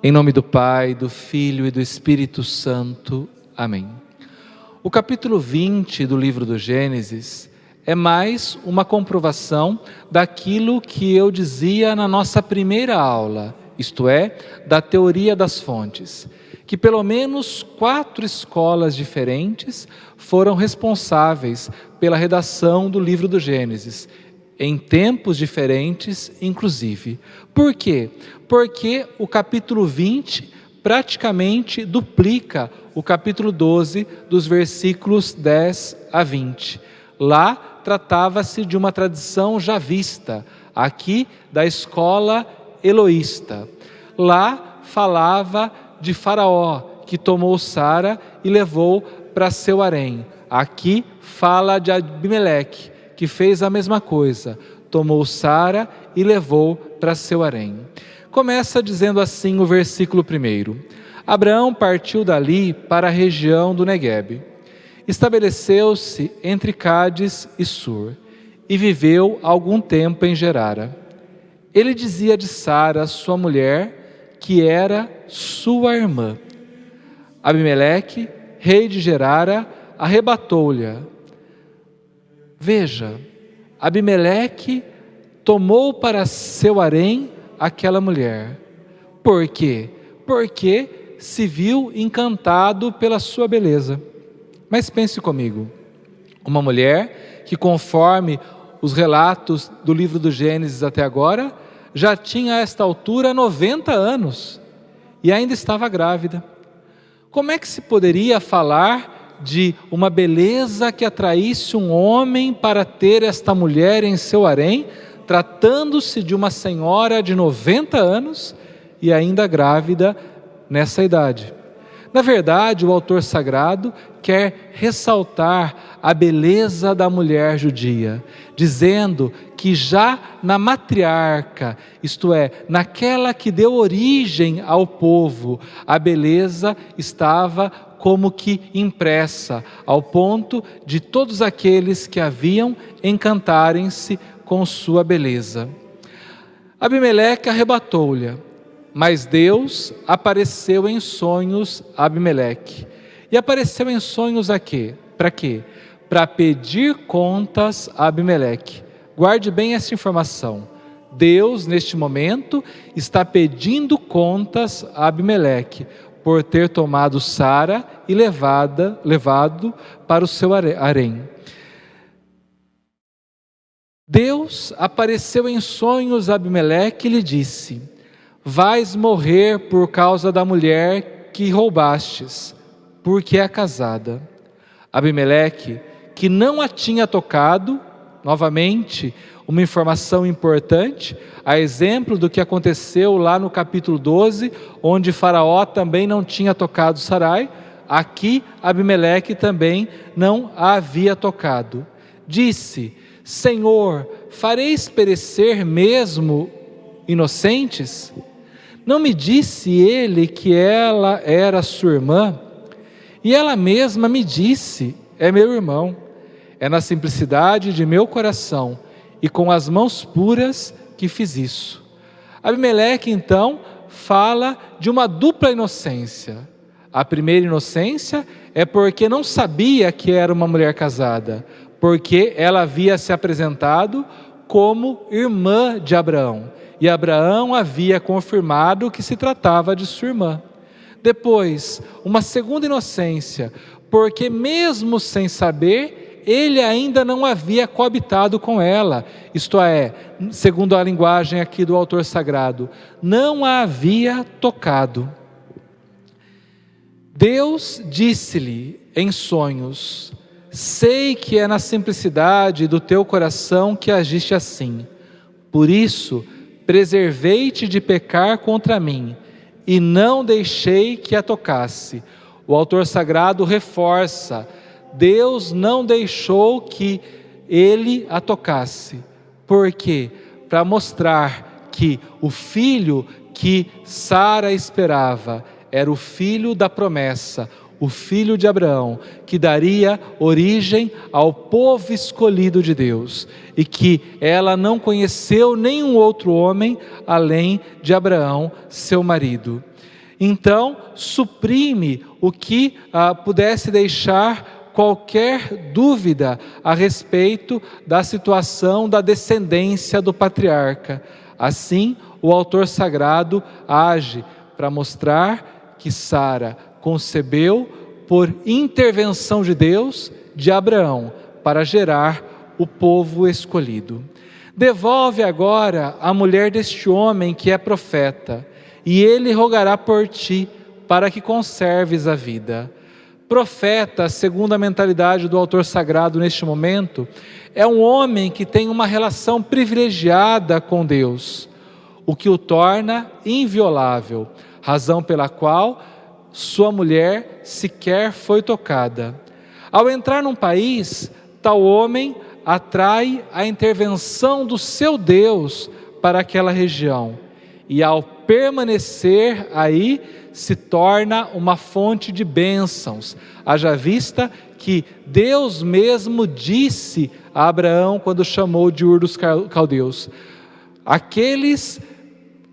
Em nome do Pai, do Filho e do Espírito Santo. Amém. O capítulo 20 do livro do Gênesis é mais uma comprovação daquilo que eu dizia na nossa primeira aula, isto é, da teoria das fontes, que pelo menos 4 escolas diferentes foram responsáveis pela redação do livro do Gênesis, em tempos diferentes, inclusive. Por quê? Porque o capítulo 20 praticamente duplica o capítulo 12, dos versículos 10 a 20. Lá tratava-se de uma tradição já vista, aqui da escola eloísta. Lá falava de Faraó, que tomou Sara e levou para seu harém. Aqui fala de Abimeleque, que fez a mesma coisa, tomou Sara e levou para seu harém. Começa dizendo assim o versículo 1: Abraão partiu dali para a região do Neguebe. Estabeleceu-se entre Cádiz e Sur, e viveu algum tempo em Gerara. Ele dizia de Sara, sua mulher, que era sua irmã. Abimeleque, rei de Gerara, arrebatou-lhe. Veja, Abimeleque tomou para seu harém aquela mulher. Por quê? Porque se viu encantado pela sua beleza. Mas pense comigo, uma mulher que, conforme os relatos do livro do Gênesis até agora, já tinha a esta altura 90 anos e ainda estava grávida. Como é que se poderia falar de uma beleza que atraísse um homem para ter esta mulher em seu harém, tratando-se de uma senhora de 90 anos e ainda grávida nessa idade? Na verdade, o autor sagrado quer ressaltar a beleza da mulher judia, dizendo que já na matriarca, isto é, naquela que deu origem ao povo, a beleza estava como que impressa, ao ponto de todos aqueles que a viam encantarem-se com sua beleza. Abimeleque arrebatou-lhe, mas Deus apareceu em sonhos a Abimeleque. E apareceu em sonhos a quê? Para quê? Para pedir contas a Abimeleque. Guarde bem essa informação. Deus, neste momento, está pedindo contas a Abimeleque por ter tomado Sara e levado para o seu harém. Deus apareceu em sonhos a Abimeleque e lhe disse: vais morrer por causa da mulher que roubastes, porque é casada. Abimeleque, que não a tinha tocado, novamente, uma informação importante, a exemplo do que aconteceu lá no capítulo 12, onde Faraó também não tinha tocado Sarai, aqui Abimeleque também não a havia tocado. Disse: Senhor, fareis perecer mesmo inocentes? Não me disse ele que ela era sua irmã? E ela mesma me disse: é meu irmão. É na simplicidade de meu coração e com as mãos puras que fiz isso. Abimeleque então fala de uma dupla inocência. A primeira inocência é porque não sabia que era uma mulher casada, porque ela havia se apresentado como irmã de Abraão, e Abraão havia confirmado que se tratava de sua irmã. Depois, uma segunda inocência, porque mesmo sem saber, ele ainda não havia coabitado com ela, isto é, segundo a linguagem aqui do autor sagrado, não a havia tocado. Deus disse-lhe em sonhos: sei que é na simplicidade do teu coração que agiste assim, por isso preservei-te de pecar contra mim, e não deixei que a tocasse. O autor sagrado reforça: Deus não deixou que ele a tocasse. Por quê? Para mostrar que o filho que Sara esperava era o filho da promessa, o filho de Abraão, que daria origem ao povo escolhido de Deus, e que ela não conheceu nenhum outro homem além de Abraão, seu marido. Então, suprime o que pudesse deixar qualquer dúvida a respeito da situação da descendência do patriarca. Assim, o autor sagrado age para mostrar que Sara concebeu por intervenção de Deus, de Abraão, para gerar o povo escolhido. Devolve agora a mulher deste homem que é profeta, e ele rogará por ti, para que conserves a vida. Profeta, segundo a mentalidade do autor sagrado neste momento, é um homem que tem uma relação privilegiada com Deus, o que o torna inviolável, razão pela qual sua mulher sequer foi tocada. Ao entrar num país, tal homem atrai a intervenção do seu Deus para aquela região, e ao permanecer aí, se torna uma fonte de bênçãos, haja vista que Deus mesmo disse a Abraão quando chamou de Ur dos Caldeus: aqueles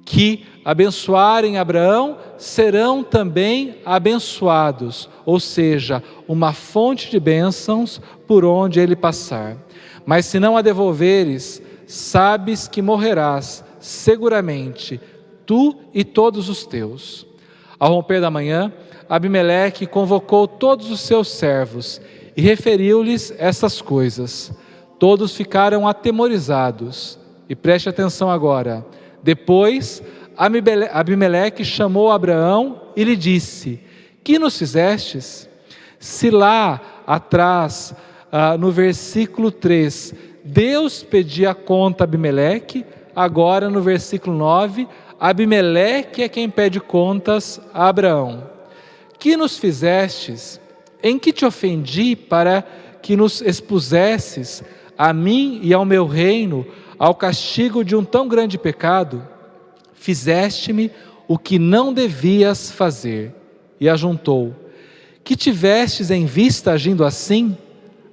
que abençoarem Abraão serão também abençoados, ou seja, uma fonte de bênçãos por onde ele passar. Mas se não a devolveres, sabes que morrerás seguramente, tu e todos os teus. Ao romper da manhã, Abimeleque convocou todos os seus servos e referiu-lhes essas coisas. Todos ficaram atemorizados. E preste atenção agora. Depois, Abimeleque chamou Abraão e lhe disse: que nos fizestes? Se lá atrás, no versículo 3, Deus pedia conta a Abimeleque, agora no versículo 9, Abimeleque é quem pede contas a Abraão. Que nos fizestes? Em que te ofendi para que nos expusesses, a mim e ao meu reino, ao castigo de um tão grande pecado? Fizeste-me o que não devias fazer. E ajuntou: que tivestes em vista agindo assim?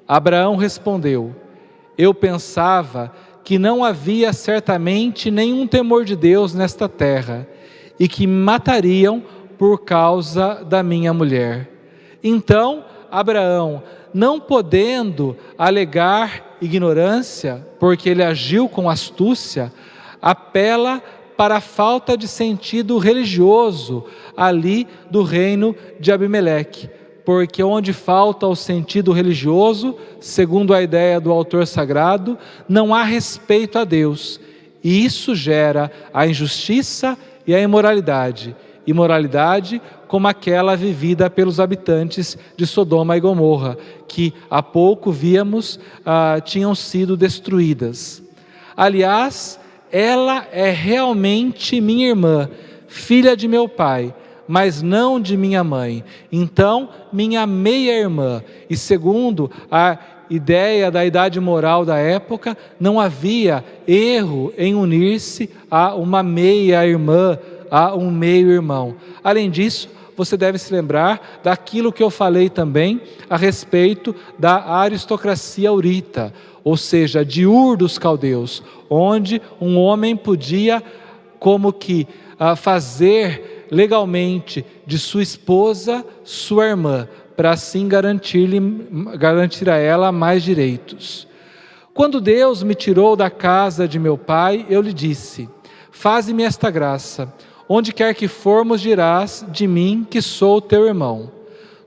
Abraão respondeu: eu pensava que não havia certamente nenhum temor de Deus nesta terra, e que me matariam por causa da minha mulher. Então Abraão, não podendo alegar ignorância, porque ele agiu com astúcia, apela para a falta de sentido religioso ali do reino de Abimeleque, porque onde falta o sentido religioso, segundo a ideia do autor sagrado, não há respeito a Deus, e isso gera a injustiça e a imoralidade como aquela vivida pelos habitantes de Sodoma e Gomorra, que há pouco víamos tinham sido destruídas. Aliás, ela é realmente minha irmã, filha de meu pai, mas não de minha mãe. Então, minha meia-irmã. E segundo a ideia da idade moral da época, não havia erro em unir-se a uma meia-irmã, a um meio-irmão. Além disso, você deve se lembrar daquilo que eu falei também a respeito da aristocracia aurita, ou seja, de Ur dos Caldeus, onde um homem podia como que fazer legalmente de sua esposa sua irmã, para assim garantir a ela mais direitos. Quando Deus me tirou da casa de meu pai, eu lhe disse: faze-me esta graça, onde quer que formos dirás de mim que sou teu irmão.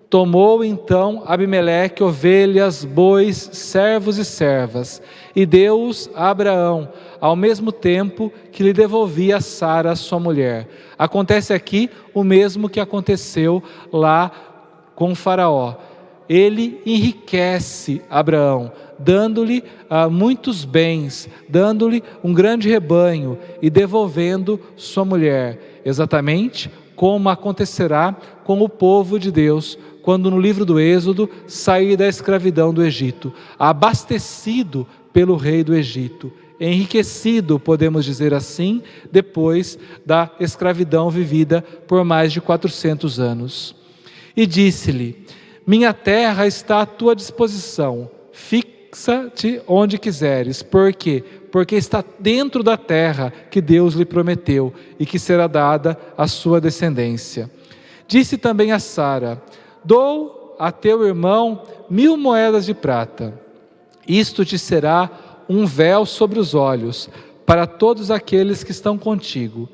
Tomou então Abimeleque ovelhas, bois, servos e servas, e deu-os a Abraão, ao mesmo tempo que lhe devolvia Sara, sua mulher. Acontece aqui o mesmo que aconteceu lá com Faraó. Ele enriquece Abraão, dando-lhe muitos bens, dando-lhe um grande rebanho e devolvendo sua mulher, exatamente como acontecerá com o povo de Deus, quando no livro do Êxodo sair da escravidão do Egito, abastecido pelo rei do Egito, enriquecido, podemos dizer assim, depois da escravidão vivida por mais de 400 anos. E disse-lhe: minha terra está à tua disposição, fixa-te onde quiseres. Por quê? Porque está dentro da terra que Deus lhe prometeu e que será dada à sua descendência. Disse também a Sara: dou a teu irmão 1000 moedas de prata. Isto te será um véu sobre os olhos para todos aqueles que estão contigo.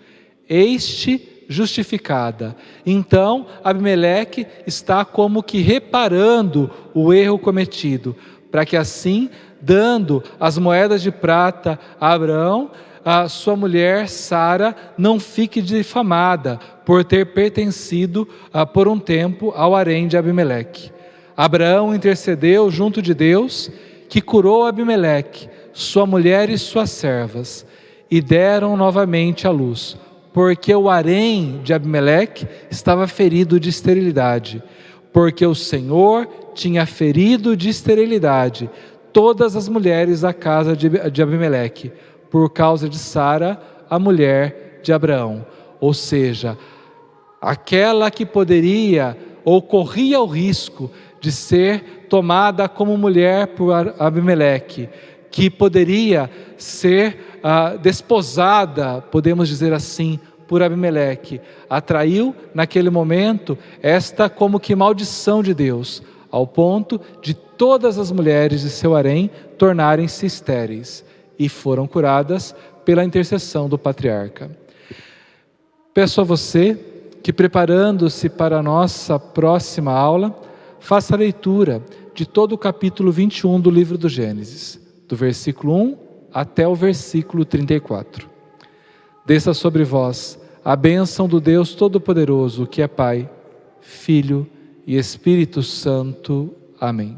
Eis-te justificada. Então Abimeleque está como que reparando o erro cometido, para que assim, dando as moedas de prata a Abraão, a sua mulher Sara não fique difamada por ter pertencido por um tempo ao harém de Abimeleque. Abraão intercedeu junto de Deus, que curou Abimeleque, sua mulher e suas servas, e deram novamente à luz, porque o harém de Abimeleque estava ferido de esterilidade, porque o Senhor tinha ferido de esterilidade todas as mulheres da casa de Abimeleque, por causa de Sara, a mulher de Abraão. Ou seja, aquela que poderia ou corria o risco de ser tomada como mulher por Abimeleque, que poderia ser desposada, podemos dizer assim, por Abimeleque, atraiu naquele momento esta como que maldição de Deus, ao ponto de todas as mulheres de seu harém tornarem-se estéreis, e foram curadas pela intercessão do patriarca. Peço a você que, preparando-se para a nossa próxima aula, faça a leitura de todo o capítulo 21 do livro do Gênesis, do versículo 1 até o versículo 34. Desça sobre vós a bênção do Deus Todo-Poderoso, que é Pai, Filho e Espírito Santo. Amém.